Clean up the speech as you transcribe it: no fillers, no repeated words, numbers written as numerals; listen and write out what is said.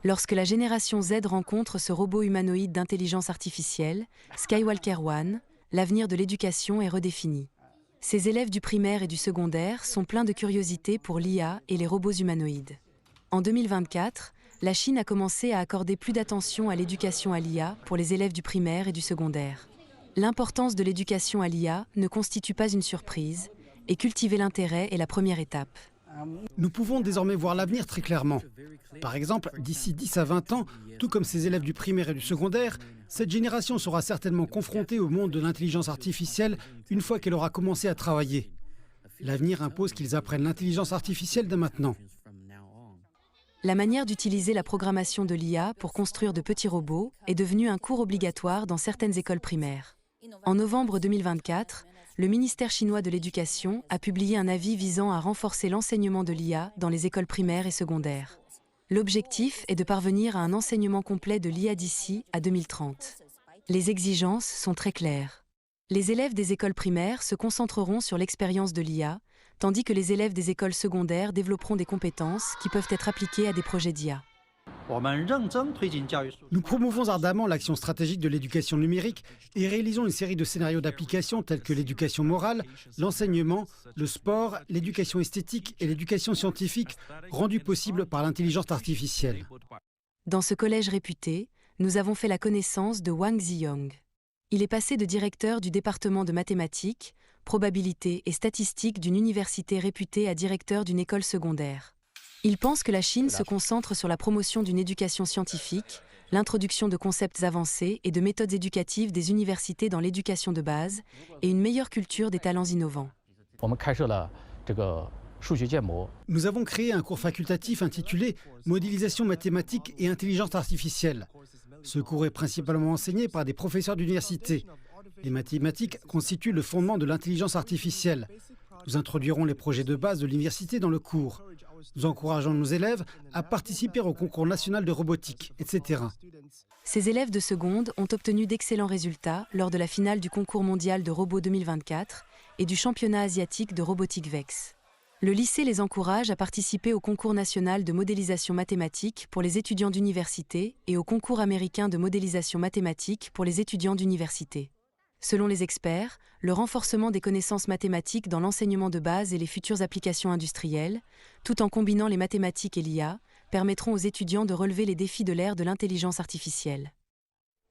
Lorsque la génération Z rencontre ce robot humanoïde d'intelligence artificielle, Skywalker One, l'avenir de l'éducation est redéfini. Ces élèves du primaire et du secondaire sont pleins de curiosité pour l'IA et les robots humanoïdes. En 2024, la Chine a commencé à accorder plus d'attention à l'éducation à l'IA pour les élèves du primaire et du secondaire. L'importance de l'éducation à l'IA ne constitue pas une surprise, et cultiver l'intérêt est la première étape. Nous pouvons désormais voir l'avenir très clairement. Par exemple, d'ici 10 à 20 ans, tout comme ces élèves du primaire et du secondaire, cette génération sera certainement confrontée au monde de l'intelligence artificielle une fois qu'elle aura commencé à travailler. L'avenir impose qu'ils apprennent l'intelligence artificielle dès maintenant. La manière d'utiliser la programmation de l'IA pour construire de petits robots est devenue un cours obligatoire dans certaines écoles primaires. En novembre 2024, le ministère chinois de l'Éducation a publié un avis visant à renforcer l'enseignement de l'IA dans les écoles primaires et secondaires. L'objectif est de parvenir à un enseignement complet de l'IA d'ici à 2030. Les exigences sont très claires. Les élèves des écoles primaires se concentreront sur l'expérience de l'IA, tandis que les élèves des écoles secondaires développeront des compétences qui peuvent être appliquées à des projets d'IA. Nous promouvons ardemment l'action stratégique de l'éducation numérique et réalisons une série de scénarios d'application tels que l'éducation morale, l'enseignement, le sport, l'éducation esthétique et l'éducation scientifique, rendues possibles par l'intelligence artificielle. Dans ce collège réputé, nous avons fait la connaissance de Wang Ziyong. Il est passé de directeur du département de mathématiques, probabilité et statistiques d'une université réputée à directeur d'une école secondaire. Il pense que la Chine se concentre sur la promotion d'une éducation scientifique, l'introduction de concepts avancés et de méthodes éducatives des universités dans l'éducation de base et une meilleure culture des talents innovants. Nous avons créé un cours facultatif intitulé « Modélisation mathématique et intelligence artificielle ». Ce cours est principalement enseigné par des professeurs d'université. Les mathématiques constituent le fondement de l'intelligence artificielle. Nous introduirons les projets de base de l'université dans le cours. Nous encourageons nos élèves à participer au concours national de robotique, etc. Ces élèves de seconde ont obtenu d'excellents résultats lors de la finale du concours mondial de robots 2024 et du championnat asiatique de robotique VEX. Le lycée les encourage à participer au concours national de modélisation mathématique pour les étudiants d'université et au concours américain de modélisation mathématique pour les étudiants d'université. Selon les experts, le renforcement des connaissances mathématiques dans l'enseignement de base et les futures applications industrielles, tout en combinant les mathématiques et l'IA, permettront aux étudiants de relever les défis de l'ère de l'intelligence artificielle.